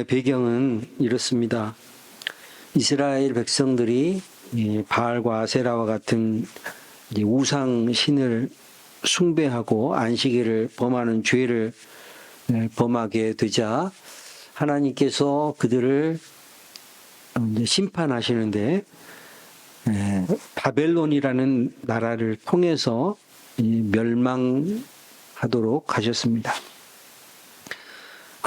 배경은 이렇습니다. 이스라엘 백성들이 바알과 아세라와 같은 우상 신을 숭배하고 안식일을 범하는 죄를 범하게 되자 하나님께서 그들을 심판하시는데 바벨론이라는 나라를 통해서 멸망하도록 하셨습니다.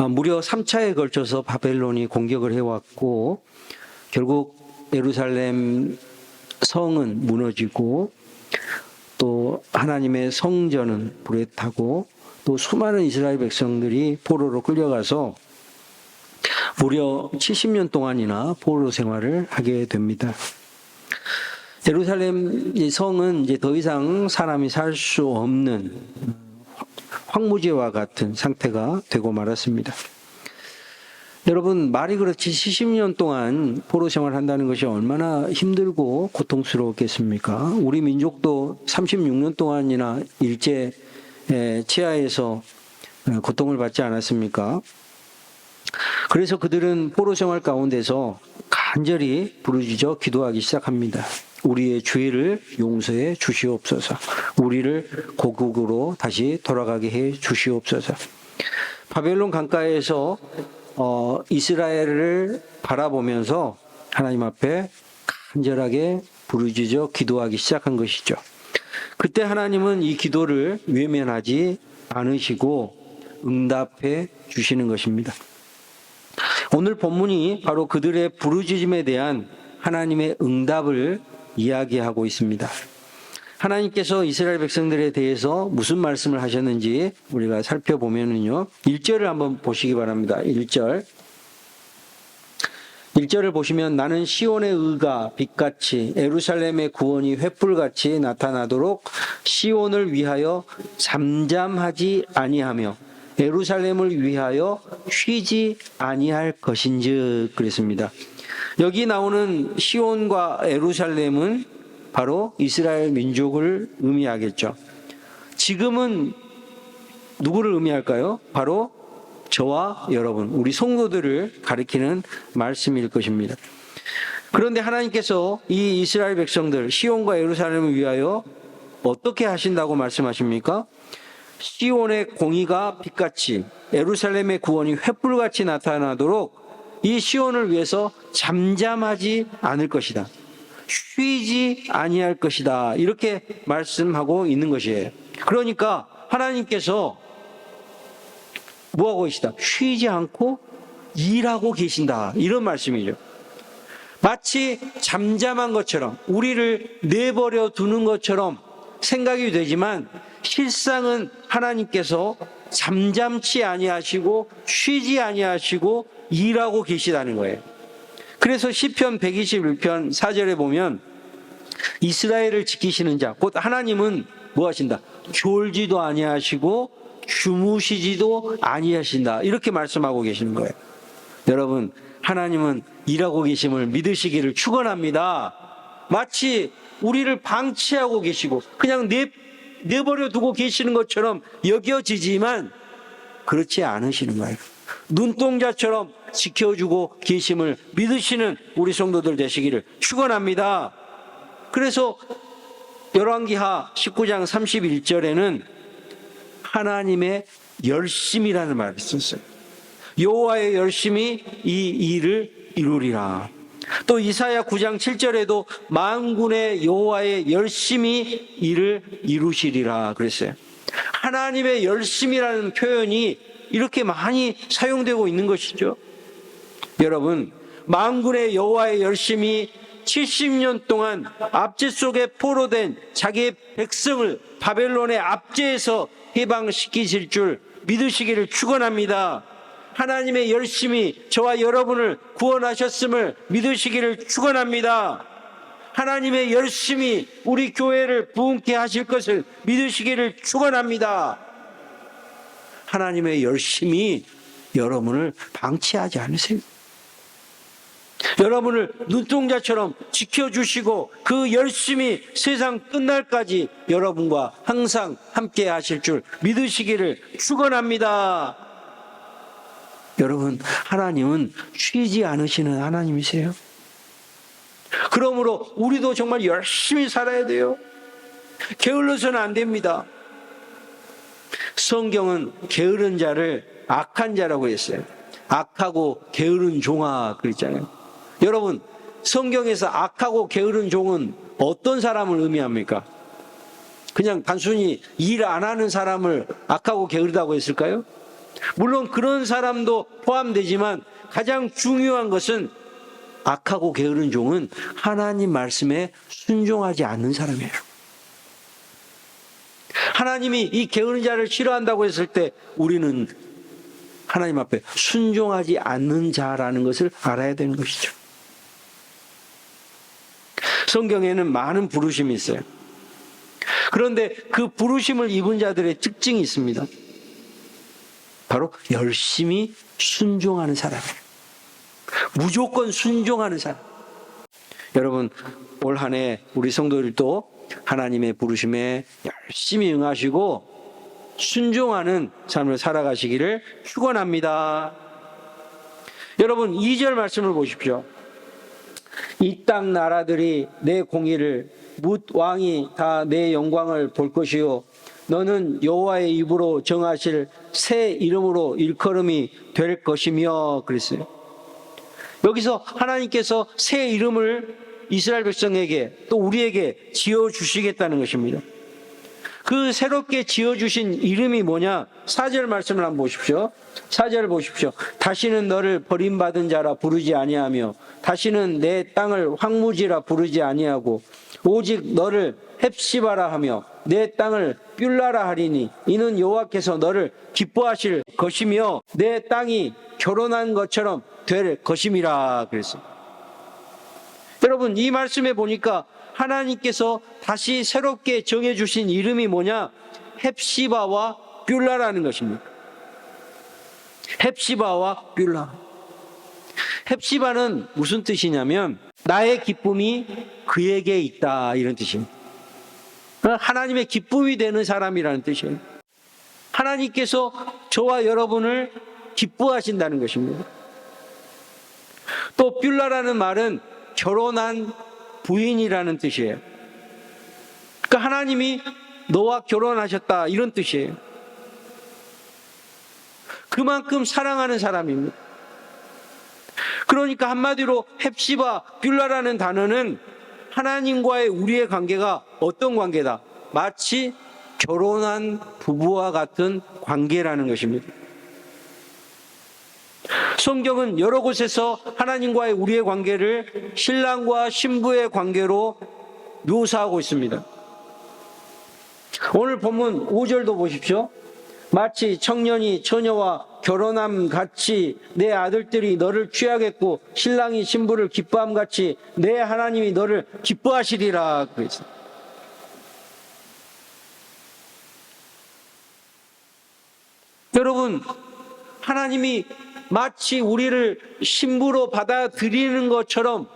무려 3차에 걸쳐서 바벨론이 공격을 해왔고 결국 예루살렘 성은 무너지고 또 하나님의 성전은 불에 타고 또 수많은 이스라엘 백성들이 포로로 끌려가서 무려 70년 동안이나 포로 생활을 하게 됩니다. 예루살렘 성은 이제 더 이상 사람이 살 수 없는 황무지와 같은 상태가 되고 말았습니다. 여러분, 말이 그렇지 70년 동안 포로 생활을 한다는 것이 얼마나 힘들고 고통스러웠겠습니까? 우리 민족도 36년 동안이나 일제 치하에서 고통을 받지 않았습니까? 그래서 그들은 포로 생활 가운데서 간절히 부르짖어 기도하기 시작합니다. 우리의 죄를 용서해 주시옵소서. 우리를 고국으로 다시 돌아가게 해 주시옵소서. 바벨론 강가에서 이스라엘을 바라보면서 하나님 앞에 간절하게 부르짖어 기도하기 시작한 것이죠. 그때 하나님은 이 기도를 외면하지 않으시고 응답해 주시는 것입니다. 오늘 본문이 바로 그들의 부르짖음에 대한 하나님의 응답을 이야기하고 있습니다. 하나님께서 이스라엘 백성들에 대해서 무슨 말씀을 하셨는지 우리가 살펴보면은요. 1절을 한번 보시기 바랍니다. 1절을 보시면 나는 시온의 의가 빛같이 예루살렘의 구원이 횃불같이 나타나도록 시온을 위하여 잠잠하지 아니하며 예루살렘을 위하여 쉬지 아니할 것인즉 그랬습니다. 여기 나오는 시온과 예루살렘은 바로 이스라엘 민족을 의미하겠죠. 지금은 누구를 의미할까요? 바로 저와 여러분, 우리 성도들을 가리키는 말씀일 것입니다. 그런데 하나님께서 이 이스라엘 백성들, 시온과 예루살렘을 위하여 어떻게 하신다고 말씀하십니까? 시온의 공의가 빛같이 예루살렘의 구원이 횃불같이 나타나도록 이 시온을 위해서 잠잠하지 않을 것이다. 쉬지 아니할 것이다. 이렇게 말씀하고 있는 것이에요. 그러니까 하나님께서 뭐하고 계시다? 쉬지 않고 일하고 계신다. 이런 말씀이죠. 마치 잠잠한 것처럼 우리를 내버려 두는 것처럼 생각이 되지만 실상은 하나님께서 잠잠치 아니하시고 쉬지 아니하시고 일하고 계시다는 거예요. 그래서 시편 121편 4절에 보면 이스라엘을 지키시는 자, 곧 하나님은 뭐 하신다? 졸지도 아니하시고 주무시지도 아니하신다. 이렇게 말씀하고 계시는 거예요. 여러분, 하나님은 일하고 계심을 믿으시기를 축원합니다. 마치 우리를 방치하고 계시고 그냥 내버려 두고 계시는 것처럼 여겨지지만 그렇지 않으시는 거예요. 눈동자처럼 지켜주고 계심을 믿으시는 우리 성도들 되시기를 축원합니다. 그래서 열왕기하 19장 31절에는 하나님의 열심이라는 말을 썼어요. 여호와의 열심이 이 일을 이루리라. 또 이사야 9장 7절에도 만군의 여호와의 열심이 이를 이루시리라 그랬어요. 하나님의 열심이라는 표현이 이렇게 많이 사용되고 있는 것이죠. 여러분, 만군의 여호와의 열심이 70년 동안 압제 속에 포로된 자기의 백성을 바벨론의 압제에서 해방시키실 줄 믿으시기를 축원합니다. 하나님의 열심히 저와 여러분을 구원하셨음을 믿으시기를 축원합니다. 하나님의 열심히 우리 교회를 부흥케 하실 것을 믿으시기를 축원합니다. 하나님의 열심히 여러분을 방치하지 않으세요. 여러분을 눈동자처럼 지켜주시고 그 열심히 세상 끝날까지 여러분과 항상 함께 하실 줄 믿으시기를 축원합니다. 여러분, 하나님은 쉬지 않으시는 하나님이세요. 그러므로 우리도 정말 열심히 살아야 돼요. 게을러서는 안 됩니다. 성경은 게으른 자를 악한 자라고 했어요. 악하고 게으른 종아 그랬잖아요. 여러분, 성경에서 악하고 게으른 종은 어떤 사람을 의미합니까? 그냥 단순히 일 안 하는 사람을 악하고 게으르다고 했을까요? 물론 그런 사람도 포함되지만 가장 중요한 것은 악하고 게으른 종은 하나님 말씀에 순종하지 않는 사람이에요. 하나님이 이 게으른 자를 싫어한다고 했을 때 우리는 하나님 앞에 순종하지 않는 자라는 것을 알아야 되는 것이죠. 성경에는 많은 부르심이 있어요. 그런데 그 부르심을 입은 자들의 특징이 있습니다. 바로 열심히 순종하는 사람이에요. 무조건 순종하는 사람. 여러분, 올 한 해 우리 성도들도 하나님의 부르심에 열심히 응하시고 순종하는 삶을 살아가시기를 축원합니다. 여러분, 2절 말씀을 보십시오. 이 땅 나라들이 내 공의를 뭇 왕이 다 내 영광을 볼 것이요 너는 여호와의 입으로 정하실 새 이름으로 일컬음이 될 것이며 그랬어요. 여기서 하나님께서 새 이름을 이스라엘 백성에게 또 우리에게 지어주시겠다는 것입니다. 그 새롭게 지어주신 이름이 뭐냐? 4절 말씀을 한번 보십시오. 4절 보십시오. 다시는 너를 버림받은 자라 부르지 아니하며 다시는 내 땅을 황무지라 부르지 아니하고 오직 너를 헵시바라 하며 내 땅을 뷸라라 하리니 이는 여호와께서 너를 기뻐하실 것이며 내 땅이 결혼한 것처럼 될 것임이라 그랬어요. 여러분, 이 말씀에 보니까 하나님께서 다시 새롭게 정해주신 이름이 뭐냐? 헵시바와 뷸라라는 것입니다. 헵시바와 뷸라. 헵시바는 무슨 뜻이냐면 나의 기쁨이 그에게 있다 이런 뜻입니다. 하나님의 기쁨이 되는 사람이라는 뜻이에요. 하나님께서 저와 여러분을 기뻐하신다는 것입니다. 또 뷸라라는 말은 결혼한 부인이라는 뜻이에요. 그러니까 하나님이 너와 결혼하셨다 이런 뜻이에요. 그만큼 사랑하는 사람입니다. 그러니까 한마디로 헵시바 뷸라라는 단어는 하나님과의 우리의 관계가 어떤 관계다? 마치 결혼한 부부와 같은 관계라는 것입니다. 성경은 여러 곳에서 하나님과의 우리의 관계를 신랑과 신부의 관계로 묘사하고 있습니다. 오늘 본문 5절도 보십시오. 마치 청년이 처녀와 결혼함 같이 내 아들들이 너를 취하겠고 신랑이 신부를 기뻐함 같이 내 하나님이 너를 기뻐하시리라 그랬어요. 여러분, 하나님이 마치 우리를 신부로 받아들이는 것처럼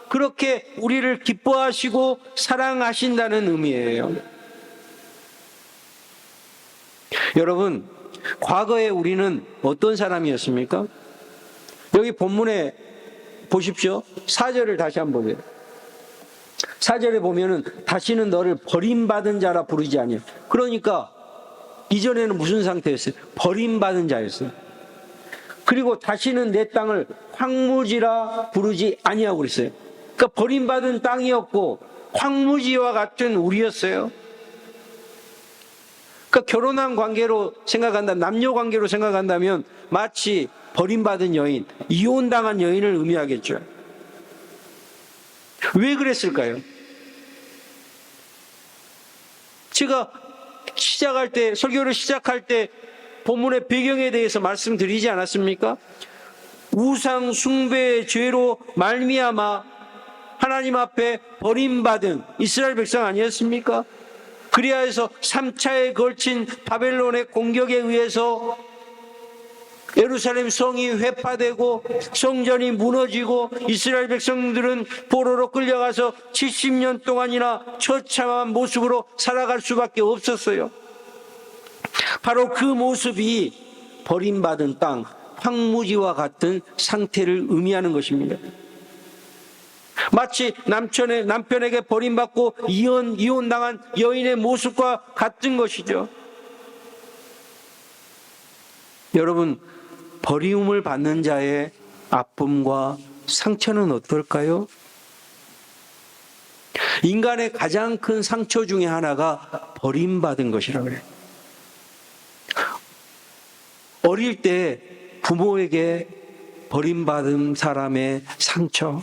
그렇게 우리를 기뻐하시고 사랑하신다는 의미예요. 여러분, 과거에 우리는 어떤 사람이었습니까? 여기 본문에 보십시오. 4절을 다시 한번 보세요. 4절에 보면은 다시는 너를 버림받은 자라 부르지 아니하여. 그러니까 이전에는 무슨 상태였어요? 버림받은 자였어요. 그리고 다시는 내 땅을 황무지라 부르지 아니하고 그랬어요. 그러니까 버림받은 땅이었고 황무지와 같은 우리였어요. 그러니까 결혼한 관계로 생각한다, 남녀 관계로 생각한다면 마치 버림받은 여인, 이혼당한 여인을 의미하겠죠. 왜 그랬을까요? 제가 설교를 시작할 때 본문의 배경에 대해서 말씀드리지 않았습니까? 우상 숭배의 죄로 말미암아 하나님 앞에 버림받은 이스라엘 백성 아니었습니까? 그리하여서 3차에 걸친 바벨론의 공격에 의해서 예루살렘 성이 회파되고 성전이 무너지고 이스라엘 백성들은 포로로 끌려가서 70년 동안이나 처참한 모습으로 살아갈 수밖에 없었어요. 바로 그 모습이 버림받은 땅, 황무지와 같은 상태를 의미하는 것입니다. 마치 남편에게 버림받고 이혼당한 여인의 모습과 같은 것이죠. 여러분, 버림을 받는 자의 아픔과 상처는 어떨까요? 인간의 가장 큰 상처 중에 하나가 버림받은 것이라고 그래요. 어릴 때 부모에게 버림받은 사람의 상처,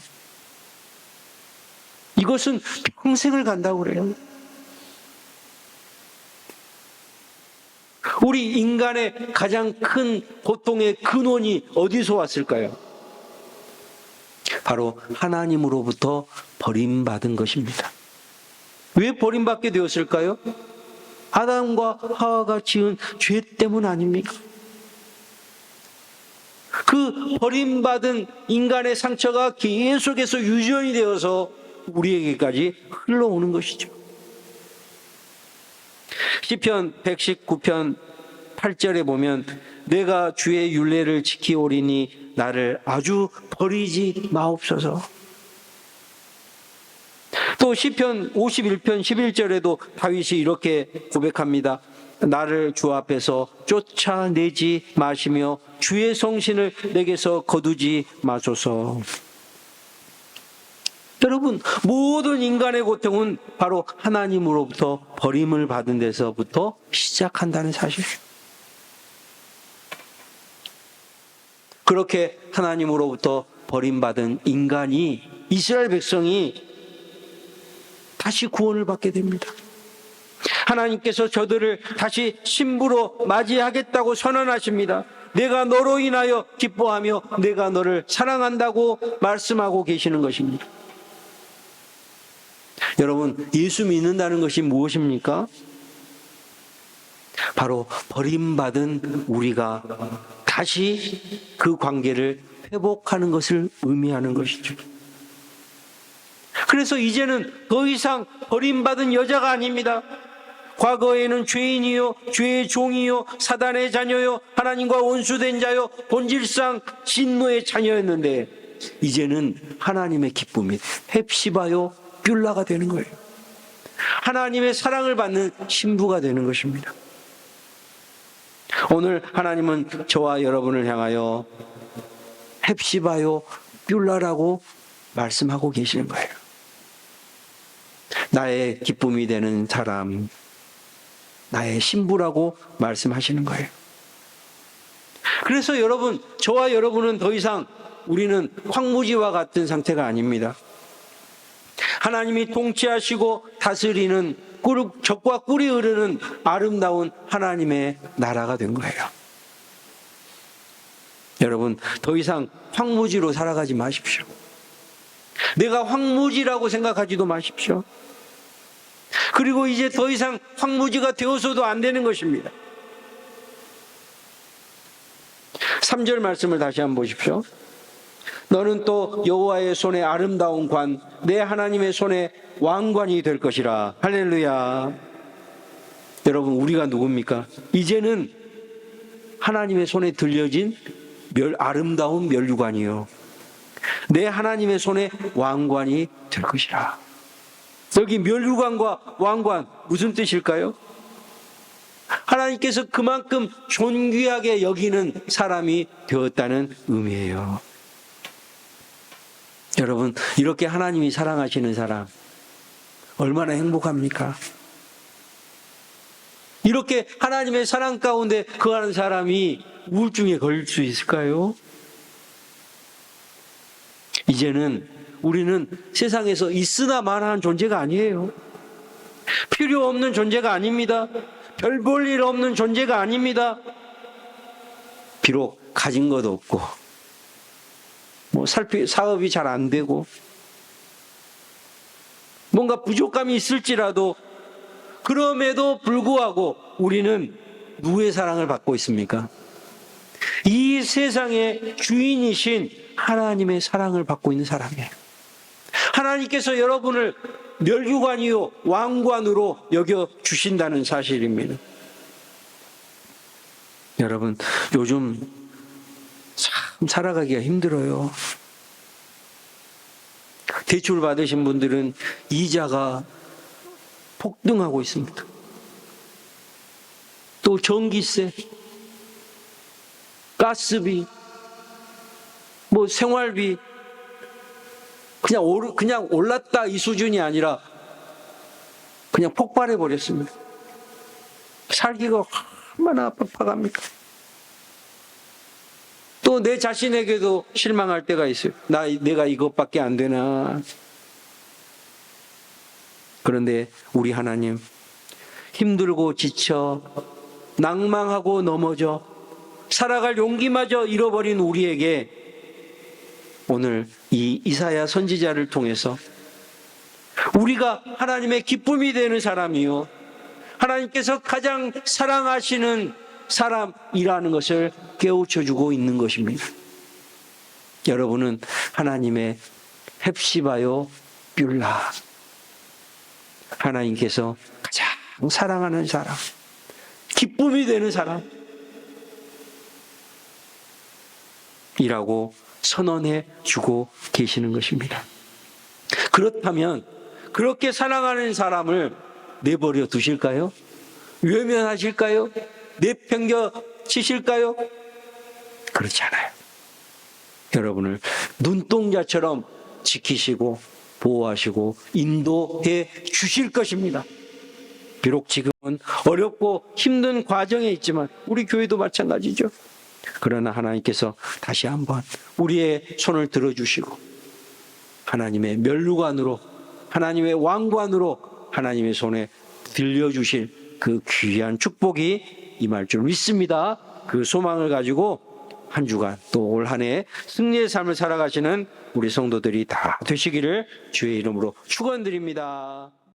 이것은 평생을 간다고 그래요. 우리 인간의 가장 큰 고통의 근원이 어디서 왔을까요? 바로 하나님으로부터 버림받은 것입니다. 왜 버림받게 되었을까요? 아담과 하와가 지은 죄 때문 아닙니까? 그 버림받은 인간의 상처가 계속해서 유전이 되어서 우리에게까지 흘러오는 것이죠. 시편 119편 8절에 보면 내가 주의 율례를 지키오리니 나를 아주 버리지 마옵소서. 또 시편 51편 11절에도 다윗이 이렇게 고백합니다. 나를 주 앞에서 쫓아내지 마시며 주의 성신을 내게서 거두지 마소서. 여러분, 모든 인간의 고통은 바로 하나님으로부터 버림을 받은 데서부터 시작한다는 사실. 그렇게 하나님으로부터 버림받은 인간이, 이스라엘 백성이 다시 구원을 받게 됩니다. 하나님께서 저들을 다시 신부로 맞이하겠다고 선언하십니다. 내가 너로 인하여 기뻐하며 내가 너를 사랑한다고 말씀하고 계시는 것입니다. 여러분, 예수 믿는다는 것이 무엇입니까? 바로 버림받은 우리가 다시 그 관계를 회복하는 것을 의미하는 것이죠. 그래서 이제는 더 이상 버림받은 여자가 아닙니다. 과거에는 죄인이요, 죄의 종이요, 사단의 자녀요, 하나님과 원수된 자요, 본질상 진노의 자녀였는데 이제는 하나님의 기쁨이 헵시바요, 뷸라가 되는 거예요. 하나님의 사랑을 받는 신부가 되는 것입니다. 오늘 하나님은 저와 여러분을 향하여 헵시바요, 뷸라라고 말씀하고 계시는 거예요. 나의 기쁨이 되는 사람, 나의 신부라고 말씀하시는 거예요. 그래서 여러분, 저와 여러분은 더 이상 우리는 황무지와 같은 상태가 아닙니다. 하나님이 통치하시고 다스리는 젖과 꿀이 흐르는 아름다운 하나님의 나라가 된 거예요. 여러분, 더 이상 황무지로 살아가지 마십시오. 내가 황무지라고 생각하지도 마십시오. 그리고 이제 더 이상 황무지가 되어서도 안 되는 것입니다. 3절 말씀을 다시 한번 보십시오. 너는 또 여호와의 손에 아름다운 관, 내 하나님의 손에 왕관이 될 것이라. 할렐루야. 여러분, 우리가 누굽니까? 이제는 하나님의 손에 들려진 아름다운 면류관이요, 내 하나님의 손에 왕관이 될 것이라. 여기 면류관과 왕관, 무슨 뜻일까요? 하나님께서 그만큼 존귀하게 여기는 사람이 되었다는 의미예요. 여러분, 이렇게 하나님이 사랑하시는 사람 얼마나 행복합니까? 이렇게 하나님의 사랑 가운데 거하는 사람이 우울증에 걸릴 수 있을까요? 이제는 우리는 세상에서 있으나 마나한 존재가 아니에요. 필요 없는 존재가 아닙니다. 별 볼 일 없는 존재가 아닙니다. 비록 가진 것도 없고 사업이 잘 안 되고 뭔가 부족함이 있을지라도, 그럼에도 불구하고 우리는 누구의 사랑을 받고 있습니까? 이 세상의 주인이신 하나님의 사랑을 받고 있는 사람이에요. 하나님께서 여러분을 면류관이요 왕관으로 여겨 주신다는 사실입니다. 여러분, 요즘 살아가기가 힘들어요. 대출 받으신 분들은 이자가 폭등하고 있습니다. 또 전기세, 가스비, 뭐 생활비 그냥 올랐다 이 수준이 아니라 그냥 폭발해 버렸습니다. 살기가 얼마나 팍팍합니까? 또 내 자신에게도 실망할 때가 있어요. 내가 이것밖에 안 되나? 그런데 우리 하나님, 힘들고 지쳐 낭망하고 넘어져 살아갈 용기마저 잃어버린 우리에게 오늘 이 이사야 선지자를 통해서 우리가 하나님의 기쁨이 되는 사람이요, 하나님께서 가장 사랑하시는 사람이라는 것을 깨우쳐주고 있는 것입니다. 여러분은 하나님의 헵시바요 뷸라, 하나님께서 가장 사랑하는 사람, 기쁨이 되는 사람이라고 선언해 주고 계시는 것입니다. 그렇다면 그렇게 사랑하는 사람을 내버려 두실까요? 외면하실까요? 내팽겨 치실까요? 그렇지 않아요. 여러분을 눈동자처럼 지키시고 보호하시고 인도해 주실 것입니다. 비록 지금은 어렵고 힘든 과정에 있지만 우리 교회도 마찬가지죠. 그러나 하나님께서 다시 한번 우리의 손을 들어주시고 하나님의 면류관으로, 하나님의 왕관으로 하나님의 손에 들려주실 그 귀한 축복이 임할 줄 믿습니다. 그 소망을 가지고 한 주간 또 올 한 해 승리의 삶을 살아가시는 우리 성도들이 다 되시기를 주의 이름으로 축원드립니다.